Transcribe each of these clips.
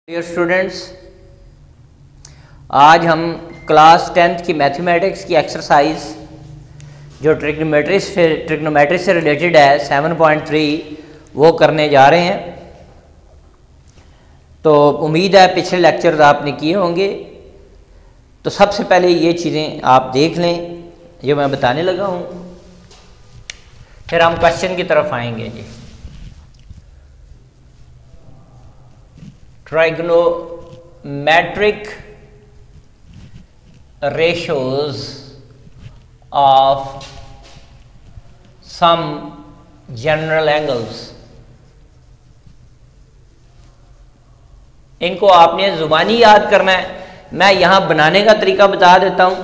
Dear students, आज हम class 10th की मैथमेटिक्स की एक्सरसाइज जो ट्रिग्नोमेट्री से रिलेटेड है 7.3 वो करने जा रहे हैं। तो उम्मीद है पिछले लेक्चर्स आपने किए होंगे। तो सबसे पहले ये चीज़ें आप देख लें जो मैं बताने लगा हूँ, फिर हम क्वेश्चन की तरफ आएंगे। जी, trigonometric ratios of some general angles। इनको आपने ज़ुबानी याद करना है। मैं यहाँ बनाने का तरीका बता देता हूँ,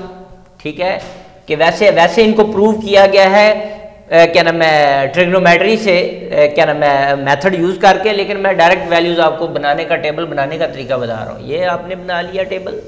ठीक है, कि वैसे इनको प्रूव किया गया है क्या नाम है ट्रिग्नोमेट्री से क्या नाम है मेथड यूज़ करके, लेकिन मैं डायरेक्ट वैल्यूज़ आपको बनाने का टेबल बनाने का तरीका बता रहा हूँ। ये आपने बना लिया टेबल।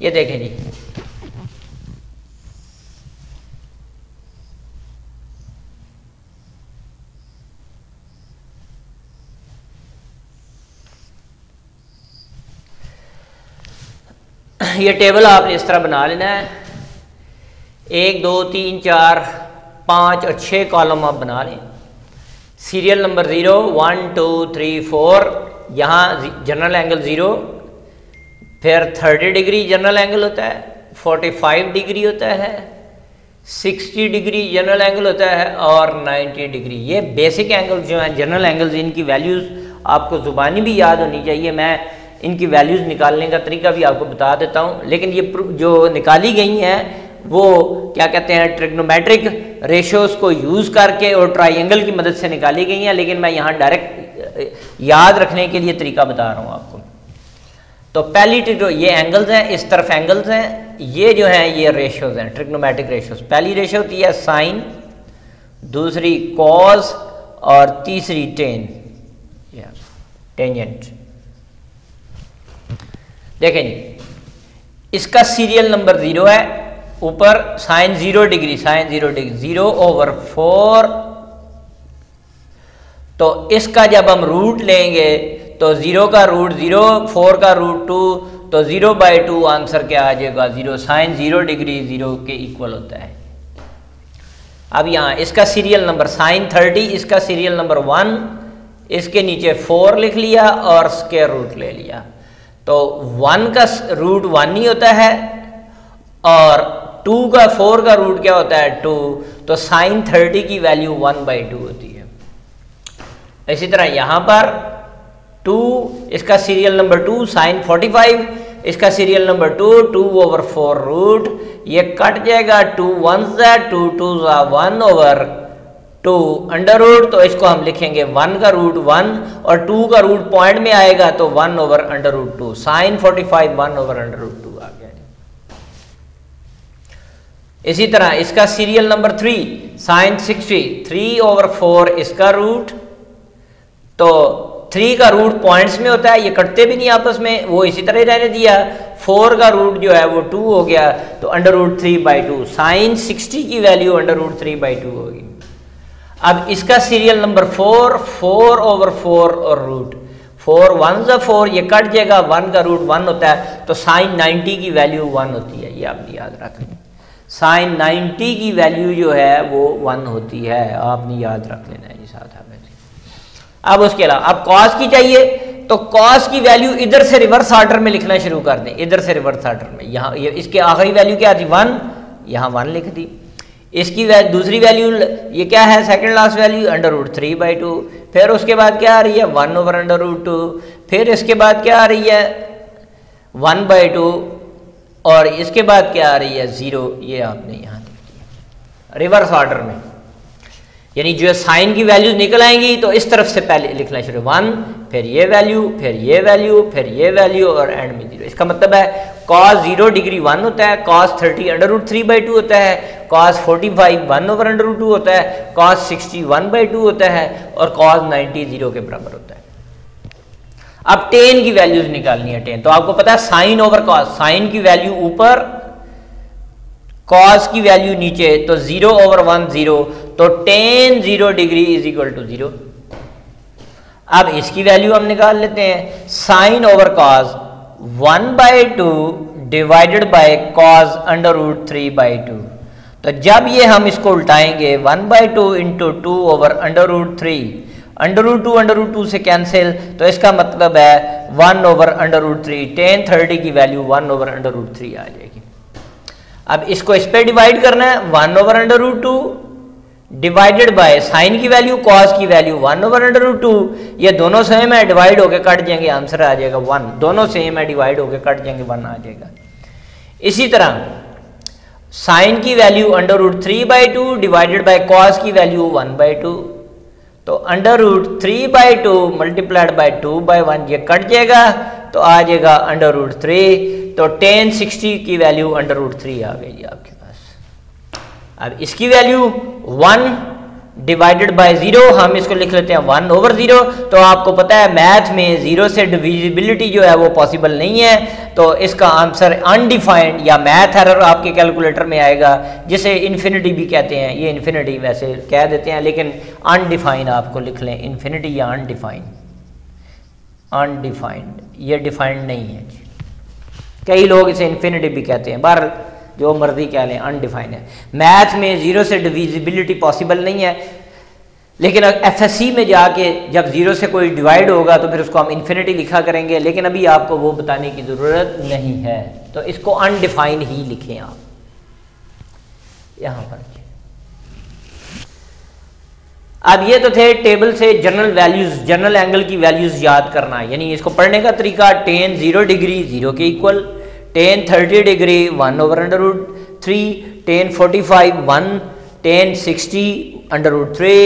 ये देखें जी, ये टेबल आपने इस तरह बना लेना है। 1 2 3 4 5 और 6 कॉलम आप बना लें। सीरियल नंबर 0 1 2 3 4, यहाँ जनरल एंगल 0, फिर 30 डिग्री जनरल एंगल होता है, 45 डिग्री होता है, 60 डिग्री जनरल एंगल होता है और 90 डिग्री। ये बेसिक एंगल जो हैं जनरल एंगल्स, इनकी वैल्यूज़ आपको ज़ुबानी भी याद होनी चाहिए। मैं इनकी वैल्यूज़ निकालने का तरीका भी आपको बता देता हूँ, लेकिन ये जो निकाली गई हैं वो क्या कहते हैं ट्रिग्नोमेट्रिक रेशियोज़ को यूज़ करके और ट्राइंगल की मदद से निकाली गई हैं, लेकिन मैं यहाँ डायरेक्ट याद रखने के लिए तरीका बता रहा हूँ आपको। तो पहली जो ये एंगल्स हैं, इस तरफ एंगल्स हैं, ये जो हैं ये रेशियोज हैं, ट्रिग्नोमेट्रिक रेशियोज। पहली रेशियो होती है साइन, दूसरी कॉस और तीसरी टेंजेंट। देखें जी, इसका सीरियल नंबर 0 है, ऊपर साइन 0 डिग्री, 0/4। तो इसका जब हम रूट लेंगे तो 0 का रूट 0, 4 का रूट 2, तो 0/2 आंसर क्या आ जाएगा 0। साइन 0 डिग्री 0 के इक्वल होता है। अब यहाँ इसका सीरियल नंबर साइन 30, इसका सीरियल नंबर 1, इसके नीचे 4 लिख लिया और स्क्वायर रूट ले लिया। तो 1 का रूट 1 ही होता है और 4 का रूट क्या होता है 2, तो साइन 30 की वैल्यू 1/2 होती है। इसी तरह यहाँ पर 2, इसका सीरियल नंबर 2, साइन 45, इसका सीरियल नंबर 2, 2/4 रूट, ये कट जाएगा, 2 1s है, 2 2s 1/2 अंडर रूट। तो इसको हम लिखेंगे 1 का रूट 1 और 2 का रूट पॉइंट में आएगा तो 1/√2। साइन 45 1/√2 आ गया। इसी तरह इसका सीरियल नंबर 3, साइन 60, 3/4 इसका रूट, तो 3 का रूट पॉइंट्स में होता है, ये कटते भी नहीं आपस में, वो इसी तरह रहने दिया। 4 का रूट जो है वो 2 हो गया, तो √3/2, साइन 60 की वैल्यू √3/2 होगी। अब इसका सीरियल नंबर 4, 4/4 और रूट 4 1s 4, ये कट जाएगा, 1 का रूट 1 होता है, तो साइन 90 की वैल्यू 1 होती है। ये आपने याद रखना, साइन 90 की वैल्यू जो है वो 1 होती है, आपने याद रख लेना है जी साथ। अब उसके अलावा अब कॉस की चाहिए, तो कॉस की वैल्यू इधर से रिवर्स ऑर्डर में लिखना शुरू कर दें, इधर से रिवर्स ऑर्डर में। यहाँ इसके आखिरी वैल्यू क्या थी 1, यहाँ 1 लिख दी। इसकी दूसरी वैल्यू ये क्या है, सेकंड लास्ट वैल्यू √3/2। फिर उसके बाद क्या आ रही है 1/√2। फिर इसके बाद क्या आ रही है 1/2 और इसके बाद क्या आ रही है 0। ये आपने यहाँ लिखी रिवर्स ऑर्डर में, यानी जो साइन की वैल्यूज निकल आएंगी तो इस तरफ से पहले लिखना शुरू, 1 फिर ये वैल्यू फिर ये वैल्यू फिर ये वैल्यू और एंड में 0। इसका मतलब है cos 0 डिग्री 1 होता है, cos 30 √3/2 होता है, cos 45 1/√2 होता है, cos 60 1/2 होता है और cos 90 0 के बराबर होता है। अब tan की वैल्यूज निकालनी है। tan तो आपको पता है साइन ओवर cos, साइन की वैल्यू ऊपर cos की वैल्यू नीचे, तो 0/1 0, तो tan 0 डिग्री = 0। अब इसकी वैल्यू हम निकाल लेते हैं, sine over cos 1/2 divided by cos √3/2। तो जब ये हम इसको उल्टाएंगे 1/2 × 2/√3, √2 से कैंसिल, तो इसका मतलब है 1/√3। tan 30 की वैल्यू 1/√3 आ जाएगी। अब इसको इस पे डिवाइड करना है, 1/√2 डिवाइडेड बाय साइन की वैल्यू cos की वैल्यू 1/√2। ये दोनों सेम है, डिवाइड होके कट जाएंगे, आंसर आ जाएगा 1। दोनों सेम है, डिवाइड होके कट जाएंगे, 1 आ जाएगा। इसी तरह साइन की वैल्यू √3/2 डिवाइडेड बाय cos की वैल्यू 1/2, तो √3/2 मल्टीप्लाइड बाय 2/1 ये कट जाएगा, तो आ जाएगा √3। तो tan 60 की वैल्यू √3 आ गई आपके पास। अब इसकी वैल्यू 1 डिवाइडेड बाय 0, हम इसको लिख लेते हैं 1/0। तो आपको पता है मैथ में 0 से डिविजिबिलिटी जो है वो पॉसिबल नहीं है, तो इसका आंसर अनडिफाइंड या मैथ एरर आपके कैलकुलेटर में आएगा, जिसे इन्फिनिटी भी कहते हैं। ये इन्फिनिटी वैसे कह देते हैं, लेकिन अनडिफाइंड आपको लिख लें, इन्फिनिटी या अनडिफाइंड। अनडिफाइंड ये डिफाइंड नहीं है, कई लोग इसे इन्फिनिटी भी कहते हैं, बाहर जो मर्जी कह लें, अनडिफाइंड है। मैथ में 0 से डिविजिबिलिटी पॉसिबल नहीं है, लेकिन एफएससी में जाके जब 0 से कोई डिवाइड होगा तो फिर उसको हम इन्फिनिटी लिखा करेंगे, लेकिन अभी आपको वो बताने की ज़रूरत नहीं है, तो इसको अनडिफाइंड ही लिखें आप यहाँ पर। अब ये तो थे टेबल से जनरल वैल्यूज, जनरल एंगल की वैल्यूज याद करना, यानी इसको पढ़ने का तरीका tan 0 डिग्री 0 के equal, tan 30 degree 1/√3, tan 45 1, tan 60 √3,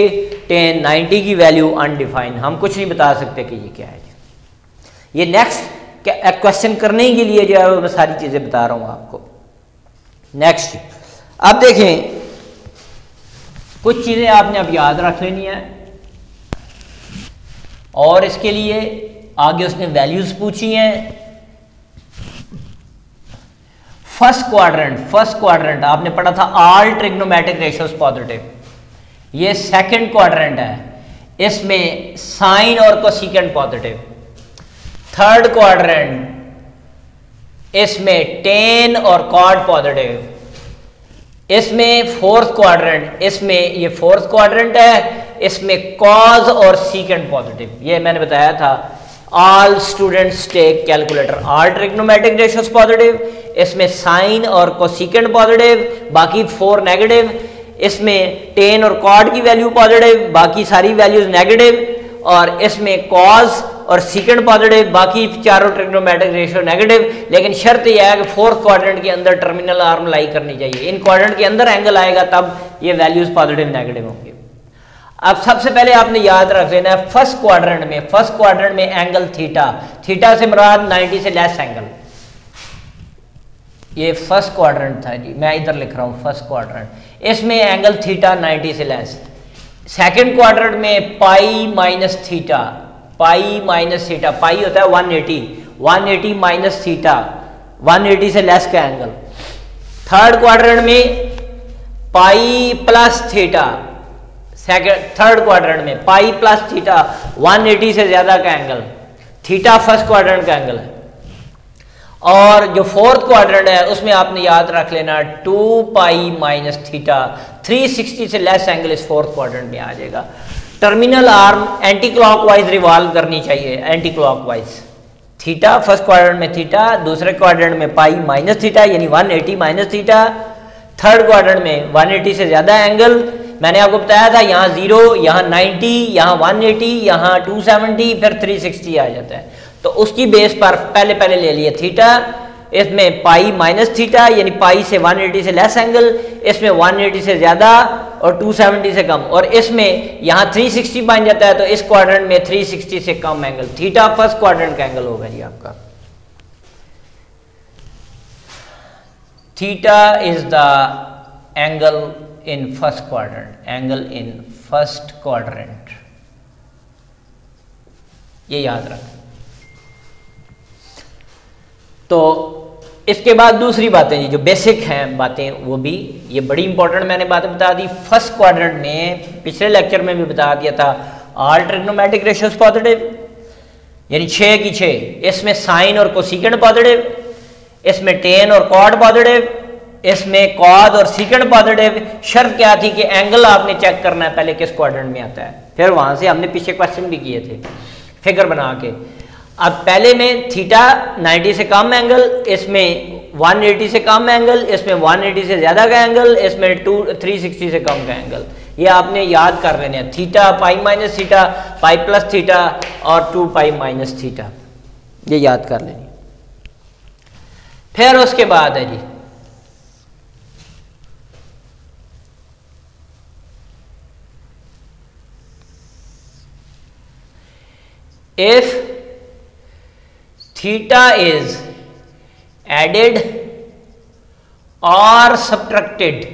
tan 90 की वैल्यू अनडिफाइंड, हम कुछ नहीं बता सकते कि ये क्या है। ये नेक्स्ट क्वेश्चन करने के लिए जो है मैं सारी चीजें बता रहा हूं आपको। नेक्स्ट अब देखें, कुछ चीजें आपने अब याद रख लेनी है, और इसके लिए आगे उसने वैल्यूज पूछी हैं। फर्स्ट क्वाड्रेंट आपने पढ़ा था ऑल ट्रिग्नोमेट्रिक रेशियोज पॉजिटिव, ये सेकंड क्वाड्रेंट है, इसमें साइन और कोसेकेंट पॉजिटिव। थर्ड क्वाड्रेंट, इसमें टेन और कॉड पॉजिटिव। इसमें फोर्थ क्वाड्रेंट, इसमें ये फोर्थ क्वाड्रेंट है, इसमें कॉज और सीकेंट पॉजिटिव। ये मैंने बताया था, all students take calculator, all trigonometric ratios positive, इसमें साइन और कोसेकेंट पॉजिटिव, बाकी 4 नेगेटिव। इसमें टेन और कॉड की वैल्यू पॉजिटिव, बाकी सारी वैल्यूज नेगेटिव, और इसमें कॉज और सीकेंट पॉजिटिव, बाकी चारों ट्रिग्नोमेट्रिक रेशियो नेगेटिव। लेकिन शर्त यह है कि फोर्थ क्वाड्रेंट के अंदर टर्मिनल आर्म लाई करनी चाहिए, इन क्वाड्रेंट के अंदर एंगल आएगा तब ये वैल्यूज पॉजिटिव नेगेटिव होंगे। अब सबसे पहले आपने याद रख लेना है, फर्स्ट क्वाड्रेंट में एंगल थीटा से मुराद 90 से लेस एंगल, ये फर्स्ट क्वाड्रेंट था जी, मैं इधर लिख रहा हूं फर्स्ट क्वाड्रेंट, इसमें एंगल थीटा 90 से लेस। सेकंड क्वाड्रेंट में पाई माइनस थीटा, पाई होता है 180 माइनस थीटा, 180 से लेस का एंगल। थर्ड क्वाड्रेंट में pi plus theta, third quadrant में पाई प्लस थीटा, 180 से ज्यादा का एंगल, थीटा फर्स्ट क्वाड्रेंट का एंगल है। और जो फोर्थ क्वाड्रेंट है उसमें आपने याद रख लेना 2 पाई माइनस थीटा, 360 से लेस एंगल इस फोर्थ क्वाड्रेंट में आ जाएगा। Terminal arm anti clockwise revolve करनी चाहिए, anti clockwise. Theta first quadrant में थीटा, दूसरे क्वाड्रेंट में पाई माइनस थीटा यानी 180 माइनस थीटा, थर्ड क्वाड्रेंट में 180 से ज़्यादा एंगल, मैंने आपको बताया था यहाँ 0, यहाँ 90, यहाँ 180, यहाँ 270, फिर 360 आ जाता है। तो उसकी बेस पर पहले ले लिए थीटा, इसमें पाई माइनस थीटा यानी पाई से 180 से लेस एंगल, इसमें 180 से ज़्यादा और 270 से कम, और इसमें यहाँ 360 बन जाता है। तो इस क्वाड्रेंट में 360 से कम एंगल, थीटा फर्स्ट क्वाड्रेंट का एंगल होगा जी आपका। Theta is the angle in first quadrant, angle in first quadrant, ये याद रखें। तो इसके बाद दूसरी बातें जी जो बेसिक हैं बातें, वो भी ये बड़ी इंपॉर्टेंट मैंने बातें बता दी। फर्स्ट क्वाड्रेंट में पिछले लेक्चर में भी बता दिया था, ऑल ट्रिग्नोमेट्रिक रेशियोज पॉजिटिव यानी 6 की 6, इसमें साइन और कोसेकेंट पॉजिटिव, इसमें टेन और कॉड पॉजिटिव, इसमें कॉड और सीकेंट पॉजिटिव। शर्त क्या थी कि एंगल आपने चेक करना है पहले किस क्वाड्रेंट में आता है, फिर वहां से हमने पीछे क्वेश्चन भी किए थे फिगर बना के। अब पहले में थीटा 90 से कम एंगल, इसमें 180 से कम एंगल, इसमें 180 से ज़्यादा का एंगल, इसमें 360 से कम का एंगल, ये आपने याद कर लेने हैं। Theta pi minus theta, pi plus theta और 2 पाई माइनस थीटा, ये याद कर लेनी। फिर उसके बाद है जी if theta is added or subtracted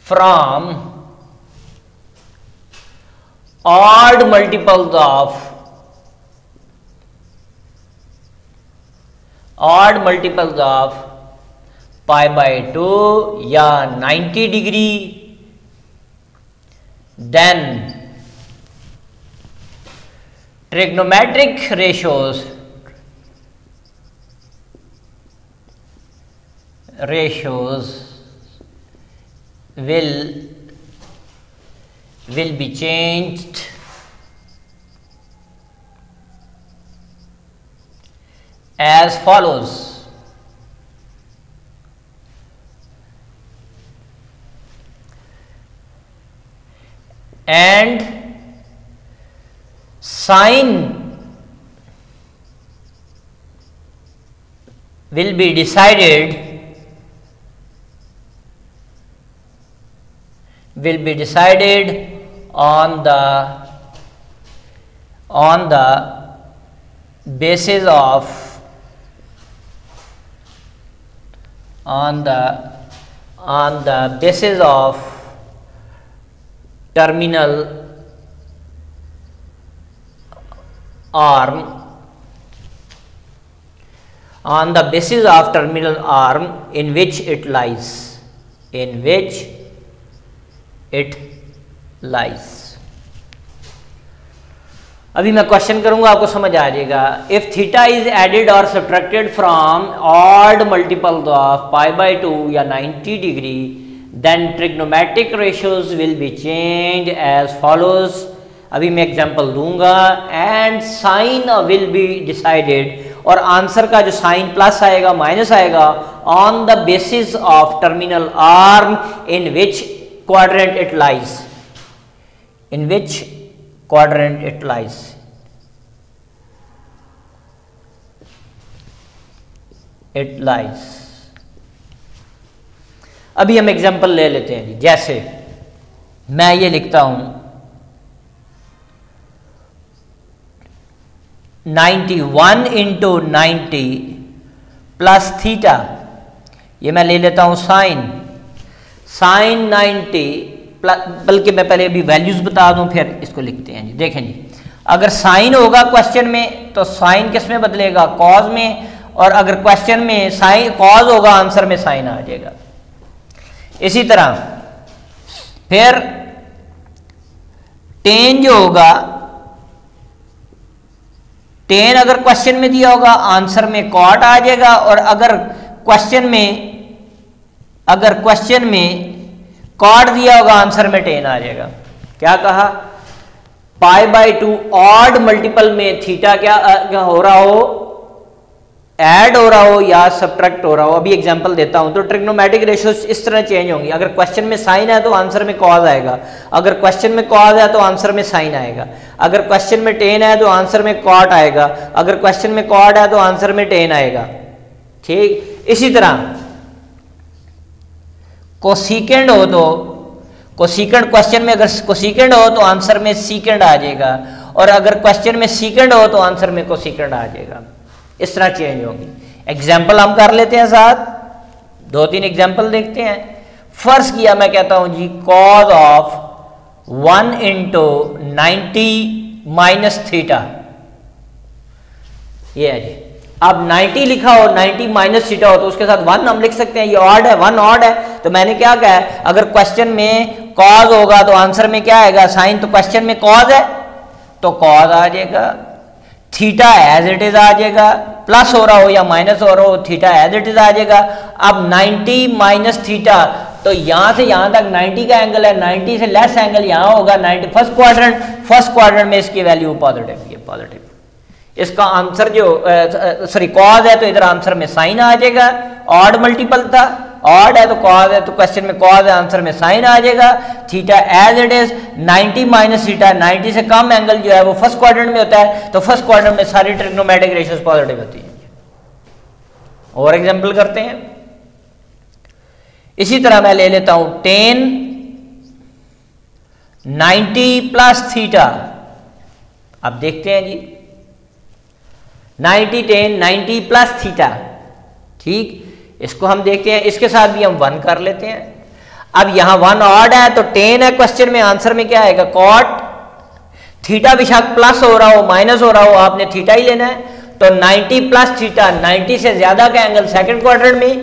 from odd multiples of pi by 2 या 90 degree, then trigonometric ratios will be changed as follows. And sine will be decided on the basis of terminal arm, on the basis of terminal arm in which it lies, अभी मैं question करूंगा, आपको समझ आ जाएगा। If theta is added और subtracted from odd multiples of pi by 2 या 90 degree, then trigonometric ratios will be change as follows. अभी मैं एग्जांपल दूंगा। And sign will be decided, और आंसर का जो साइन प्लस आएगा माइनस आएगा, on the basis of terminal arm in which quadrant it lies, अभी हम एग्जांपल ले लेते हैं जी। जैसे मैं ये लिखता हूं 91 इंटू 90 प्लस थीटा, ये मैं ले लेता हूं साइन 90 प्लस, बल्कि मैं पहले अभी वैल्यूज बता दूं फिर इसको लिखते हैं जी। देखें जी, अगर साइन होगा क्वेश्चन में तो साइन किस में बदलेगा, कॉज में, और अगर क्वेश्चन में साइन कॉज होगा आंसर में साइन आ जाएगा। इसी तरह फिर टेन जो होगा, टेन अगर क्वेश्चन में दिया होगा आंसर में कॉट आ जाएगा, और अगर क्वेश्चन में कॉट दिया होगा आंसर में टेन आ जाएगा। क्या कहा, पाई बाय 2 ऑड मल्टीपल में थीटा क्या हो रहा हो, ऐड हो रहा हो या सब्ट्रैक्ट हो रहा हो, अभी एग्जांपल देता हूं, तो ट्रिग्नोमेट्रिक रेशियोज इस तरह चेंज होंगी। अगर क्वेश्चन में साइन है तो आंसर में कॉज आएगा, अगर क्वेश्चन में कॉज है तो आंसर में साइन आएगा, अगर क्वेश्चन में टेन है तो आंसर में कॉट आएगा, अगर क्वेश्चन में कॉट है तो आंसर में टेन आएगा। ठीक, इसी तरह कोसिकेंड हो तो कोसिकेंड, क्वेश्चन में अगर कोसिकेंड हो तो आंसर में सीकेंड आ जाएगा, और अगर क्वेश्चन में सीकेंड हो तो आंसर में कोसिकेंड आ जाएगा। इस तरह चेंज होगी। एग्जाम्पल हम कर लेते हैं साथ, 2-3 एग्जाम्पल देखते हैं। फर्स्ट किया मैं कहता हूं जी कॉज ऑफ 1 × 90 माइनस थीटा, ये है जी। अब 90 लिखा हो, 90 माइनस थीटा हो तो उसके साथ 1 हम लिख सकते हैं, ये ऑड है, 1 ऑड है। तो मैंने क्या कहा है, अगर क्वेश्चन में कॉज होगा तो आंसर में क्या आएगा, साइन। तो क्वेश्चन में कॉज है तो कॉज आ जाएगा, थीटा एज इट इज आ जाएगा, प्लस हो रहा हो या माइनस हो रहा हो थीटा एज इट इज आ जाएगा। अब 90 माइनस थीटा, तो यहां से यहां तक 90 का एंगल है, 90 से लेस एंगल यहां होगा 90 फर्स्ट क्वाड्रेंट में इसकी वैल्यू पॉजिटिव, ये पॉजिटिव। इसका आंसर जो सॉरी कॉज है तो इधर आंसर में साइन आ जाएगा, ऑड मल्टीपल था, ऑड है तो कॉज है, तो क्वेश्चन में कॉज है, आंसर में साइन आ जाएगा। Theta as it is 90 minus theta, 90 से कम एंगल जो है वो फर्स्ट क्वाड्रेंट में होता है, तो फर्स्ट क्वाड्रेंट में सारी ट्रिग्नोमेट्रिक रेशियोज पॉजिटिव होती है। और एग्जांपल करते हैं। इसी तरह मैं ले लेता हूं 10 90 प्लस थीटा। अब देखते हैं जी 90 10 90 प्लस थीटा, ठीक, इसको हम देखते हैं, इसके साथ भी हम 1 कर लेते हैं। अब यहां 1 ऑड है तो 10 है क्वेश्चन में, आंसर में क्या आएगा कॉट। थीटा बेशक प्लस हो रहा हो माइनस हो रहा हो, आपने थीटा ही लेना है। तो 90 प्लस थीटा, 90 से ज्यादा का एंगल सेकंड क्वाड्रेंट में,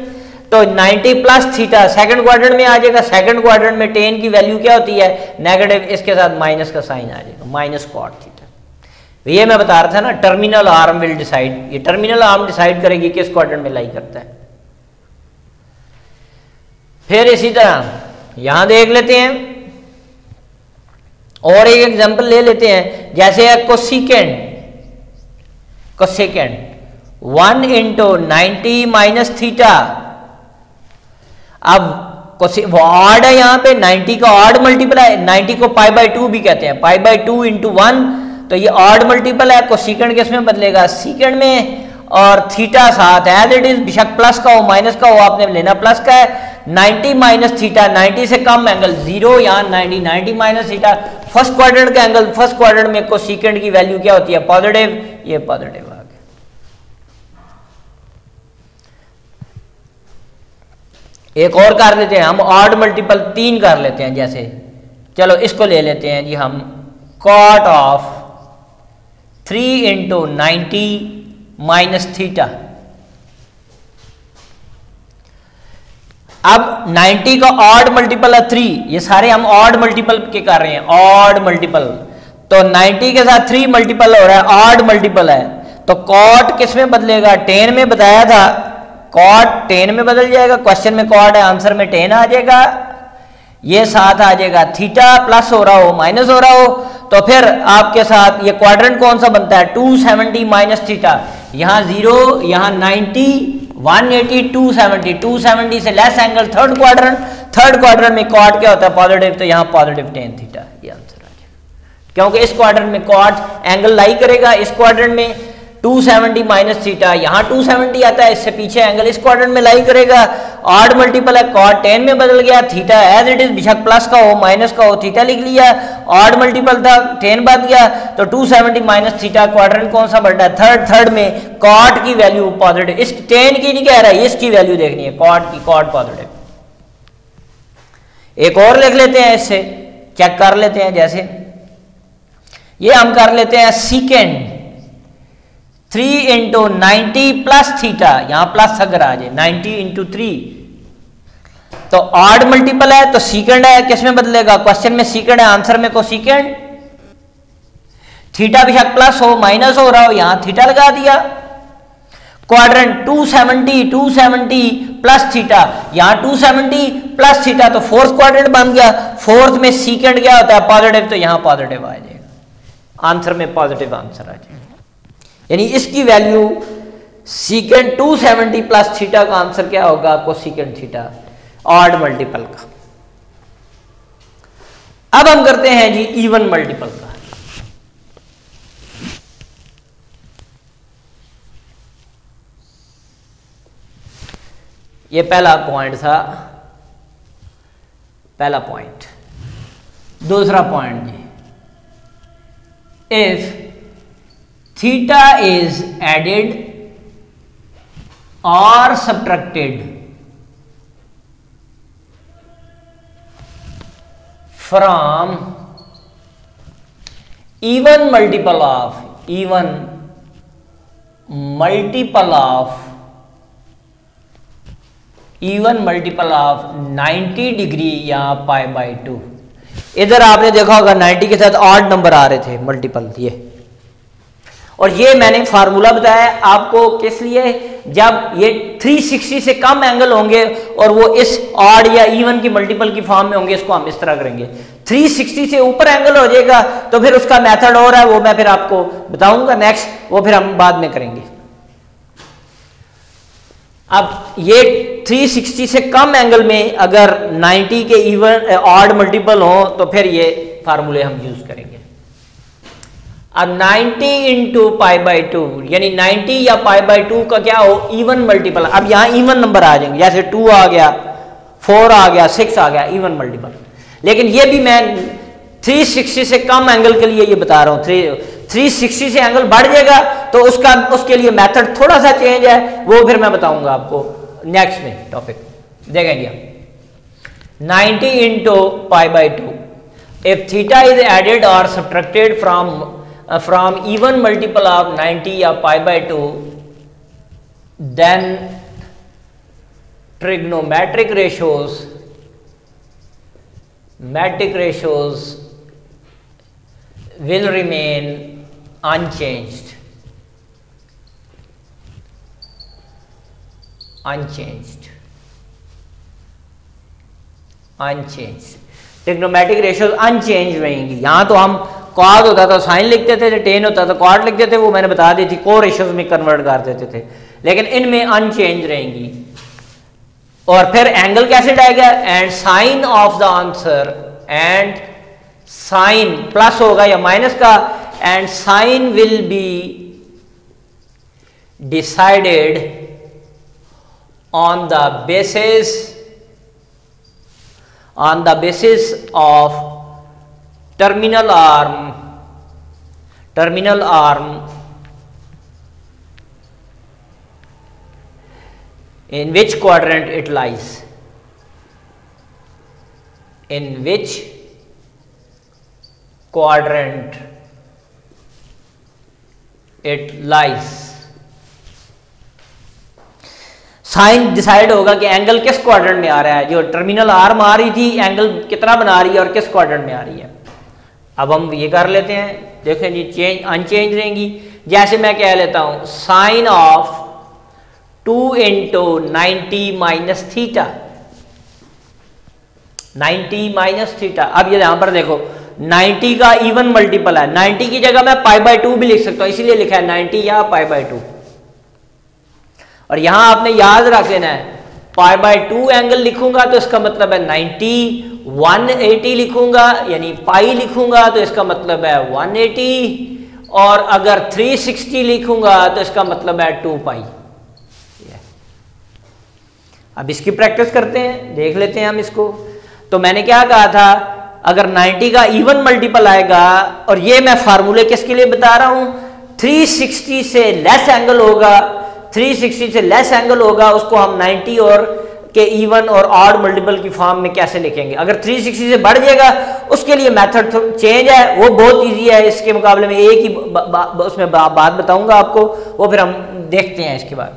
तो 90 प्लस थीटा सेकंड क्वाड्रेंट में आ जाएगा। सेकंड क्वाड्रेंट में 10 की वैल्यू क्या होती है, नेगेटिव, इसके साथ माइनस का साइन आ जाएगा, माइनस कॉट थीटा। ये मैं बता रहा था ना, टर्मिनल आर्म विल डिसाइड, ये टर्मिनल आर्म डिसाइड करेगी किस क्वाड्रेंट में लाई करता है। फिर इसी तरह यहां देख लेते हैं और एक एग्जांपल ले लेते हैं, जैसे कोसेकेंड 1 × 90 माइनस थीटा। अब वो ऑड है, यहां पे 90 का ऑड मल्टीपल है, 90 को π/2 भी कहते हैं, π/2 × 1, तो ये ऑड मल्टीपल है। कोसेकेंड किस में बदलेगा, सीकेंड में, और थीटा साथ एज इट इज, बेशक प्लस का हो माइनस का हो, आपने लेना प्लस का है। 90 माइनस थीटा, 90 से कम एंगल 0, यहाँ 90 माइनस थीटा, फर्स्ट क्वाड्रेंट का एंगल, फर्स्ट क्वाड्रेंट में कोसेकेंड की वैल्यू क्या होती है पॉजिटिव, ये पॉजिटिव आ गया। एक और कर लेते हैं हम, ऑड मल्टीपल 3 कर लेते हैं। जैसे चलो इसको ले लेते हैं जी हम, कॉट ऑफ 3 × 90 माइनस थीटा। अब 90 का ऑड मल्टीपल है 3, ये सारे हम ऑड मल्टीपल के कर रहे हैं, ऑड मल्टीपल, तो 90 के साथ 3 मल्टीपल हो रहा है, ऑड मल्टीपल है, तो कॉट किस में बदलेगा, 10 में बताया था, कॉट 10 में बदल जाएगा। क्वेश्चन में कॉट है, आंसर में 10 आ जाएगा, ये साथ आ जाएगा। थीटा प्लस हो रहा हो माइनस हो रहा हो, तो फिर आपके साथ ये क्वाड्रेंट कौन सा बनता है, 270 माइनस थीटा, यहाँ 0, यहाँ 90, 180, 270 से लेस एंगल थर्ड क्वाड्रेंट में कॉट क्या होता है पॉजिटिव, तो यहाँ पॉजिटिव 10 थीटा, ये आंसर आ जाएगा। क्योंकि इस क्वाड्रेंट में कॉट एंगल लाई करेगा, इस क्वाड्रेंट में 270 माइनस थीटा, यहाँ 270 आता है, इससे पीछे एंगल इस क्वाड्रेंट में लाई करेगा। ऑड मल्टीपल है, कॉट 10 में बदल गया, थीटा एज इट इज, बेशक प्लस का हो माइनस का हो, थीटा लिख लिया। ऑड मल्टीपल था, 10 बच गया, तो 270 माइनस थीटा, क्वाड्रेंट कौन सा बढ़ रहा है थर्ड में, कॉट की वैल्यू पॉजिटिव, इस 10 की नहीं कह रहा है, इसकी वैल्यू देखनी है, कॉट की, कॉट पॉजिटिव। एक और लिख लेते हैं, इससे चेक कर लेते हैं। जैसे ये हम कर लेते हैं सीकेंड 3 × 90 प्लस थीटा, यहां प्लस अगर आ जाए 90 × 3, तो ऑड मल्टीपल है तो सीकेंड है, किस में बदलेगा, क्वेश्चन में सीकेंड है, आंसर में कोसेकेंड। थीटा बेशक प्लस हो माइनस हो रहा हो, यहां थीटा लगा दिया। क्वाड्रेंट 270 प्लस थीटा, यहां 270 प्लस थीटा, तो फोर्थ क्वाड्रेंट बन गया। फोर्थ में सीकेंड क्या होता है पॉजिटिव, तो यहां पॉजिटिव आ जाएगा, आंसर में पॉजिटिव आंसर आ जाएगा। यानी इसकी वैल्यू सीकेंड 270 प्लस थीटा का आंसर क्या होगा आपको, सीकेंड थीटा ऑड मल्टीपल का। अब हम करते हैं जी इवन मल्टीपल का। ये पहला पॉइंट था, पहला पॉइंट। दूसरा पॉइंट जी, इफ थीटा इज एडेड और subtracted from even multiple of 90 degree या पाई बाई 2। इधर आपने देखा होगा 90 के साथ ऑड नंबर आ रहे थे मल्टीपल ये, और ये मैंने फार्मूला बताया आपको किस लिए, जब ये 360 से कम एंगल होंगे और वो इस ऑड या इवन की मल्टीपल की फॉर्म में होंगे, इसको हम इस तरह करेंगे। 360 से ऊपर एंगल हो जाएगा तो फिर उसका मेथड और है, वो मैं फिर आपको बताऊंगा नेक्स्ट, वो फिर हम बाद में करेंगे। अब ये 360 से कम एंगल में अगर 90 के इवन ऑड मल्टीपल हो तो फिर ये फार्मूले हम यूज करेंगे। अब 90 इंटू पाई बाई 2 यानी 90 या पाई बाई 2 का क्या हो, इवन मल्टीपल। अब यहां इवन नंबर आ जाएंगे, जैसे 2 आ गया, 4 आ गया, 6 आ गया, इवन मल्टीपल। लेकिन ये भी मैं 360 से कम एंगल के लिए ये बता रहा हूं। 360 से एंगल बढ़ जाएगा तो उसके लिए मेथड थोड़ा सा चेंज है, वो फिर मैं बताऊंगा आपको नेक्स्ट में टॉपिक देखेंगे हम। 90 into pi by 2, if theta is added और subtracted from even multiple of 90 या pi by 2, then trigonometric ratios will remain unchanged. Trigonometric ratios unchange रहेंगी। यहां तो हम कॉड होता था साइन लिखते थे, टेन होता था कॉड लिखते थे, वो मैंने बता दी थी, को रेशियोज में कन्वर्ट कर देते थे, लेकिन इनमें अनचेंज रहेंगी। और फिर एंगल कैसे आएगा, and sign of the answer, and sign plus होगा या माइनस का, and sign will be decided on the basis of terminal arm in which quadrant it lies, sign decide होगा कि एंगल किस क्वाड्रेंट में आ रहा है, जो टर्मिनल आर्म आ रही थी एंगल कितना बना रही है और किस क्वाड्रेंट में आ रही है। अब हम ये कर लेते हैं, देखें जी चेंज अनचेंज रहेंगी। जैसे मैं कह लेता हूं sine of 2 into 90 minus theta, 90 minus theta. अब ये यहां पर देखो 90 का इवन मल्टीपल है, 90 की जगह मैं पाई बाई 2 भी लिख सकता हूं, इसीलिए लिखा है 90 या पाई बाई 2। और यहां आपने याद रख लेना है, पाई बाई 2 एंगल लिखूंगा तो इसका मतलब है 90, 180 लिखूंगा यानी पाई लिखूंगा तो इसका मतलब है 180, और अगर 360 लिखूंगा तो इसका मतलब है 2 पाई। अब इसकी प्रैक्टिस करते हैं, देख लेते हैं हम इसको। तो मैंने क्या कहा था, अगर 90 का इवन मल्टीपल आएगा, और ये मैं फार्मूले किसके लिए बता रहा हूं, 360 से लेस एंगल होगा, 360 से लेस एंगल होगा उसको हम 90 और के इवन और ऑड मल्टीपल की फॉर्म में कैसे लिखेंगे। अगर 360 से बढ़ जाएगा उसके लिए मेथड चेंज है, वो बहुत इजी है, इसके मुकाबले में एक ही उसमें बात बताऊंगा आपको, वो फिर हम देखते हैं इसके बाद।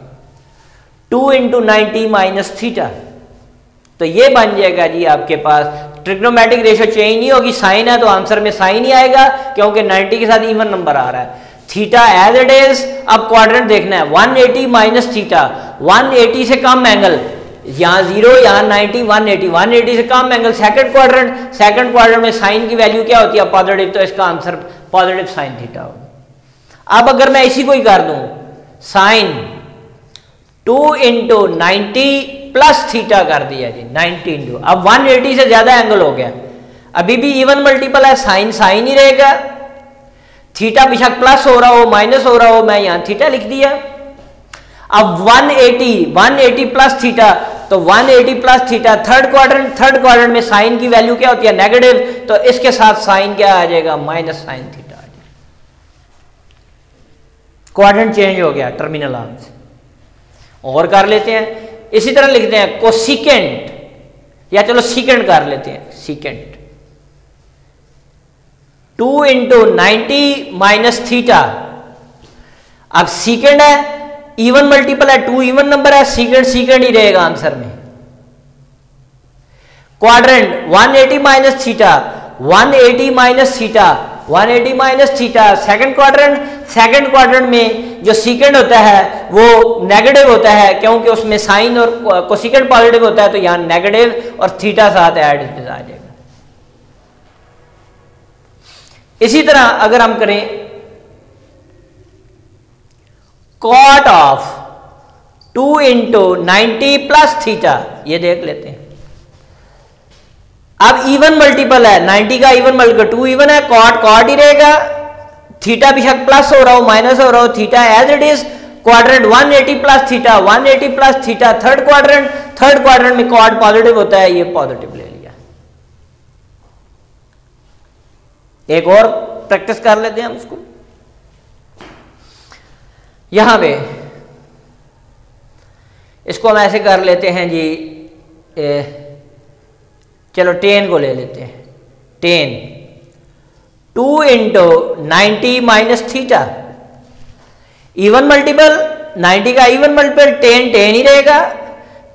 2 इंटू 90 माइनस थीटा, तो ये बन जाएगा जी आपके पास, ट्रिग्नोमेट्रिक रेशियो चेंज नहीं होगी, साइन है तो आंसर में साइन ही आएगा क्योंकि 90 के साथ इवन नंबर आ रहा है। थीटा एज इट इज, अब क्वाड्रेंट देखना है, 180 माइनस थीटा, 180 से कम एंगल, यहाँ 0 यहाँ 90, 180 से कम एंगल, सेकंड क्वाड्रेंट में साइन की वैल्यू क्या होती है, पॉजिटिव, तो इसका आंसर पॉजिटिव साइन थीटा होगा। अब अगर मैं इसी को ही कर दूं साइन 2 इंटू 90 प्लस थीटा कर दिया जी, 90 इंटू, अब 180 से ज्यादा एंगल हो गया, अभी भी इवन मल्टीपल है, साइन साइन ही रहेगा, थीटा बेशक प्लस हो रहा हो माइनस हो रहा हो, मैं यहां थीटा लिख दिया। अब 180 प्लस थीटा, तो 180 प्लस थीटा थर्ड क्वाड्रेंट में साइन की वैल्यू क्या होती है, नेगेटिव, तो इसके साथ साइन क्या आ जाएगा, माइनस साइन थीटा आ जाएगा, क्वाड्रेंट चेंज हो गया टर्मिनल आर्म से। और कर लेते हैं, इसी तरह लिखते हैं कोसिकेंट, या चलो सीकेंट कर लेते हैं, सीकेंट 2 इंटू 90 माइनस थीटा। अब सीकेंड है, इवन मल्टीपल है, 2 इवन नंबर है, सीकेंड सीकेंड ही रहेगा आंसर में। Quadrant 180 minus theta, 180 minus theta, 180 minus theta, second quadrant में जो सीकेंड होता है वो नेगेटिव होता है, क्योंकि उसमें साइन और कोसिकेंड पॉजिटिव होता है, तो यहां नेगेटिव और थीटा साथ ऐड आ जाएगा। इसी तरह अगर हम करें cot of 2 into 90 plus theta, ये देख लेते हैं। अब इवन मल्टीपल है, 90 का इवन मल्टीपल 2 इवन है, कॉट ही रहेगा, थीटा बेशक प्लस हो रहा हो माइनस हो रहा हो, theta as it is. Quadrant 180 plus theta, 180 plus theta, third quadrant में कॉट पॉजिटिव होता है, ये पॉजिटिव ले लिया। एक और प्रैक्टिस कर लेते हैं हम इसको। यहां पे इसको हम ऐसे कर लेते हैं जी, चलो 10 को ले लेते हैं, 10 2 into 90 minus theta, even multiple 90 का इवन मल्टीपल 10 ही रहेगा,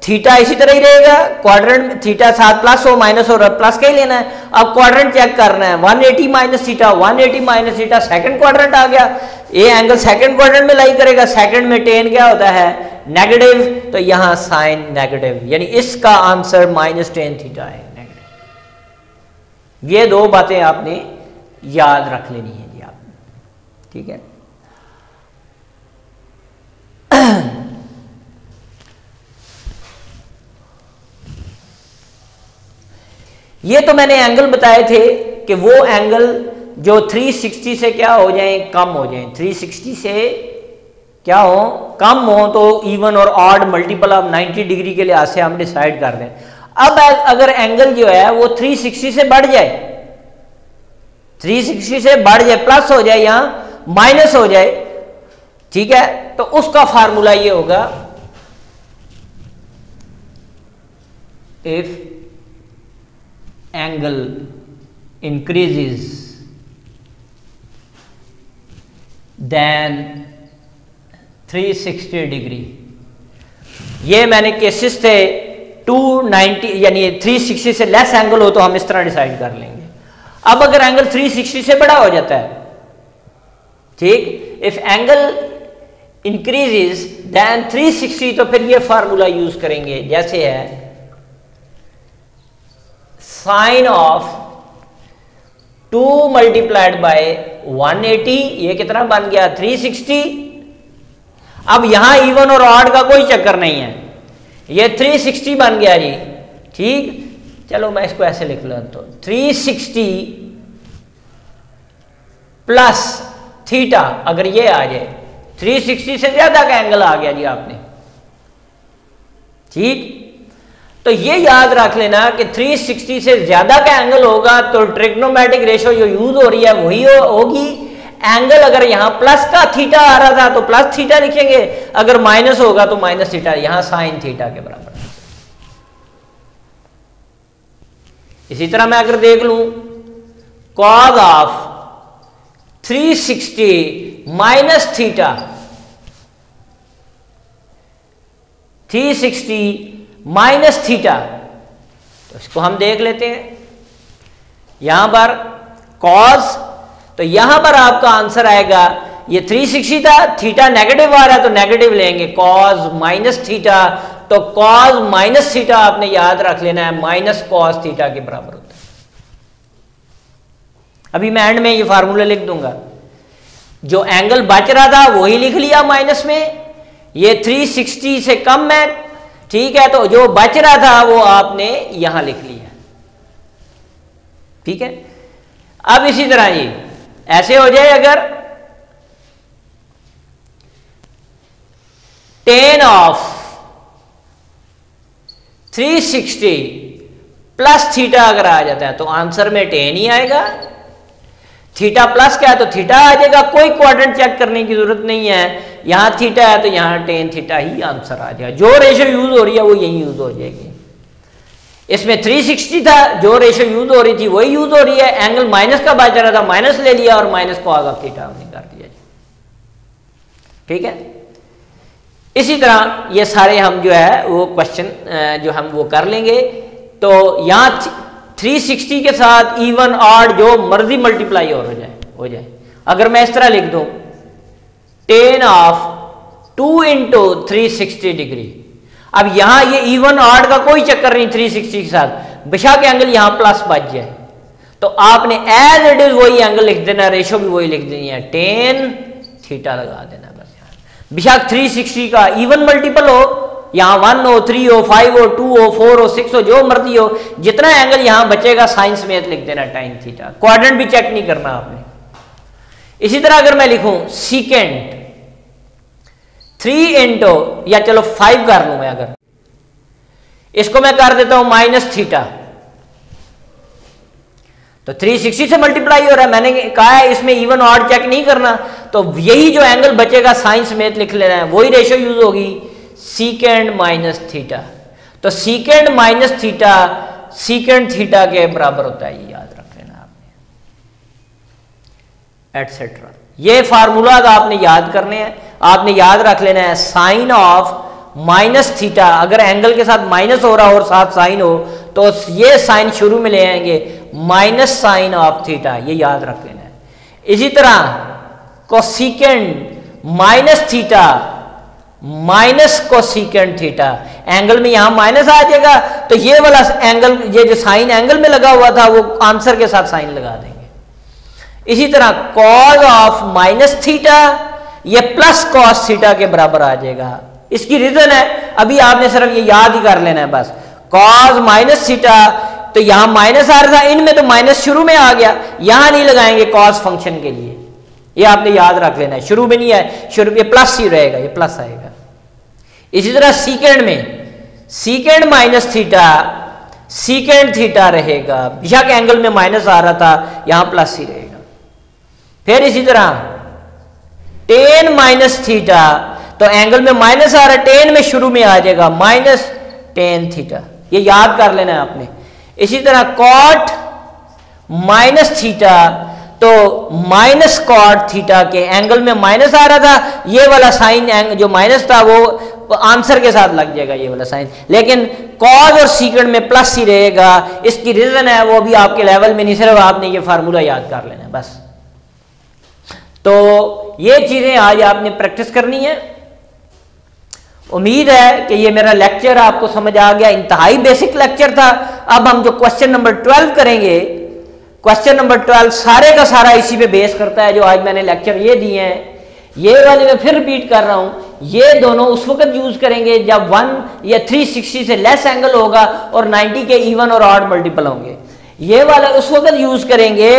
थीटा इसी तरह ही रहेगा, क्वाड्रेंट में थीटा साथ प्लस हो माइनस हो, प्लस का ही लेना है। अब क्वाड्रेंट चेक करना है, 180 minus theta, 180 minus theta, second quadrant आ गया, ये एंगल सेकंड क्वाड्रेंट में लाई करेगा, सेकंड में 10 क्या होता है, नेगेटिव, तो यहां साइन नेगेटिव, यानी इसका आंसर -10 थीटा है, नेगेटिव। ये दो बातें आपने याद रख लेनी है जी आपने, ठीक है। ये तो मैंने एंगल बताए थे कि वो एंगल जो 360 से क्या हो जाए, कम हो जाए, 360 से क्या हो, कम हो, तो इवन और ऑड मल्टीपल ऑफ 90 डिग्री के लिहाज से हम डिसाइड कर दें। अब अगर एंगल जो है वो 360 से बढ़ जाए, 360 से बढ़ जाए, प्लस हो जाए, यहां माइनस हो जाए, ठीक है, तो उसका फार्मूला ये होगा, if angle increases then 360 degree, ये मैंने केसेस थे 290 यानी 360 से लेस एंगल हो तो हम इस तरह डिसाइड कर लेंगे। अब अगर एंगल 360 से बड़ा हो जाता है, ठीक, इफ एंगल इंक्रीजेस देन 360, तो फिर ये फार्मूला यूज करेंगे, जैसे है साइन ऑफ 2 मल्टीप्लाइड बाय 180, ये कितना बन गया 360। अब यहां इवन और ऑड का कोई चक्कर नहीं है, ये 360 बन गया जी, ठीक। चलो मैं इसको ऐसे लिख लेता हूं, 360 प्लस थीटा, अगर ये आ जाए 360 से ज्यादा का एंगल आ गया जी आपने, ठीक। तो ये याद रख लेना कि 360 से ज्यादा का एंगल होगा तो ट्रिग्नोमेट्रिक रेशियो जो यूज हो रही है वही होगी। एंगल अगर यहां प्लस का थीटा आ रहा था तो प्लस थीटा लिखेंगे, अगर माइनस होगा तो माइनस थीटा, यहां साइन थीटा के बराबर। इसी तरह मैं अगर देख लूं cause of 360 minus theta, 360 minus theta, तो इसको हम देख लेते हैं। यहां पर कॉस, तो यहां पर आपका आंसर आएगा, ये 360 था, थीटा नेगेटिव आ रहा है तो नेगेटिव लेंगे, कॉस माइनस थीटा, तो कॉस माइनस थीटा आपने याद रख लेना है, माइनस कॉस थीटा के बराबर होता है। अभी मैं एंड में ये फार्मूला लिख दूंगा, जो एंगल बच रहा था वही लिख लिया माइनस में, ये 360 से कम है, ठीक है, तो जो बच रहा था वो आपने यहां लिख लिया, ठीक है। अब इसी तरह ये ऐसे हो जाए, अगर tan ऑफ 360 प्लस थीटा अगर आ जाता है तो आंसर में tan ही आएगा। थीटा प्लस क्या है तो थीटा आ जाएगा, कोई क्वाड्रेंट चेक करने की जरूरत नहीं है। यहां थीटा है तो यहां tan थीटा ही आंसर आ जाएगा। जो रेशो यूज हो रही है वो यही यूज हो जाएगी। इसमें 360 था, जो रेशो यूज हो रही थी वही यूज हो रही है। एंगल माइनस का बच रहा था, माइनस ले लिया और माइनस कॉस ऑफ थीटा हमने कर दिया, ठीक है। इसी तरह ये सारे हम जो है वो क्वेश्चन जो हम वो कर लेंगे। तो यहां 360 के साथ इवन ऑड जो मर्जी मल्टीप्लाई और हो जाए। अगर मैं इस तरह लिख दूं tan ऑफ 2 इंटू 360 डिग्री, अब यहां ये इवन ऑड का कोई चक्कर नहीं 360 के साथ, बेशक एंगल यहां प्लस बच जाए तो आपने एज इट इज वही एंगल लिख देना, रेशो भी वही लिख देनी है, tan थीटा लगा देना बस। यहां बेशक 360 का इवन मल्टीपल हो, यहां 1 हो, 3 हो, 5 हो, 2 हो, 4 हो, 6 हो, जो मर्जी हो, जितना एंगल यहां बचेगा साइन समेत लिख देना tan थीटा। क्वाड्रेंट भी चेक नहीं करना आपने। इसी तरह अगर मैं लिखूं सीकेंट 3 इंटू, या चलो 5 कर लूं मैं, अगर इसको मैं कर देता हूं माइनस थीटा, तो 360 से मल्टीप्लाई हो रहा है। मैंने कहा है इसमें इवन ऑड चेक नहीं करना, तो यही जो एंगल बचेगा साइन समेत लिख लेना है, वही रेशो यूज होगी, सीकेंड माइनस थीटा। तो secant minus theta secant theta के बराबर होता है, ये याद रख लेना आपने, एटसेट्रा। ये फार्मूला आपने याद करने हैं। आपने याद रख लेना है साइन ऑफ माइनस थीटा, अगर एंगल के साथ माइनस हो रहा हो और साथ साइन हो तो ये साइन शुरू में ले आएंगे, माइनस साइन ऑफ थीटा, ये याद रख लेना है। इसी तरह cosecant minus theta minus cosecant theta, angle में यहां माइनस आ जाएगा तो ये वाला एंगल, ये जो साइन एंगल में लगा हुआ था वो आंसर के साथ साइन लगा देंगे। इसी तरह कॉस ऑफ माइनस थीटा ये प्लस कॉस थीटा के बराबर आ जाएगा। इसकी रीजन है, अभी आपने सिर्फ ये याद ही कर लेना है बस। कॉस माइनस थीटा, तो यहां माइनस आ रहा था, इनमें तो माइनस शुरू में आ गया, यहां नहीं लगाएंगे कॉस फंक्शन के लिए, ये आपने याद रख लेना है। शुरू में नहीं है, शुरू में प्लस ही रहेगा, ये प्लस आएगा। इसी तरह सीकेंड में सीकेंड माइनस थीटा सीकेंड थीटा रहेगा, बेशक एंगल में माइनस आ रहा था, यहां प्लस ही रहेगा। फिर इसी तरह tan माइनस थीटा, तो एंगल में माइनस आ रहा है, tan में शुरू में आ जाएगा माइनस tan थीटा, ये याद कर लेना है आपने। इसी तरह कॉट माइनस थीटा, तो माइनस कॉट थीटा के एंगल में माइनस आ रहा था, ये वाला साइन जो माइनस था वो आंसर के साथ लग जाएगा, ये वाला साइन, लेकिन कॉस और सीकेंड में प्लस ही रहेगा। इसकी रीजन है वो भी आपके लेवल में नहीं, सिर्फ आपने ये फार्मूला याद कर लेना है बस। तो ये चीजें आज आपने प्रैक्टिस करनी है। उम्मीद है कि ये मेरा लेक्चर आपको समझ आ गया, इंतहाई बेसिक लेक्चर था। अब हम जो क्वेश्चन नंबर 12 करेंगे, क्वेश्चन नंबर 12 सारे का सारा इसी पे बेस करता है जो आज मैंने लेक्चर ये दिए हैं। ये वाले मैं फिर रिपीट कर रहा हूं, ये दोनों उस वक्त यूज करेंगे जब 1 या 360 से लेस एंगल होगा और 90 के इवन और ऑड मल्टीपल होंगे। ये वाला उस वक्त यूज करेंगे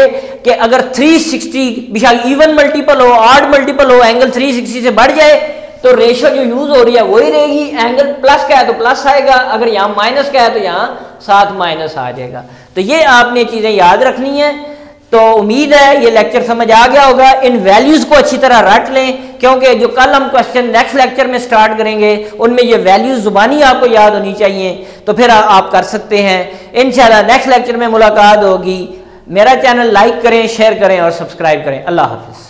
कि अगर 360 बेशक इवन मल्टीपल हो, ऑड मल्टीपल हो, एंगल 360 से बढ़ जाए तो रेशो जो यूज हो रही है वही रहेगी। एंगल प्लस का है तो प्लस आएगा, अगर यहां माइनस का है तो यहां साथ माइनस आ जाएगा। तो ये आपने चीजें याद रखनी है। तो उम्मीद है ये लेक्चर समझ आ गया होगा। इन वैल्यूज को अच्छी तरह रट लें, क्योंकि जो कल हम क्वेश्चन नेक्स्ट लेक्चर में स्टार्ट करेंगे उनमें ये वैल्यूज जुबानी आपको याद होनी चाहिए, तो फिर आप कर सकते हैं। इंशाल्लाह नेक्स्ट लेक्चर में मुलाकात होगी। मेरा चैनल लाइक करें, शेयर करें और सब्सक्राइब करें। अल्लाह हाफिज।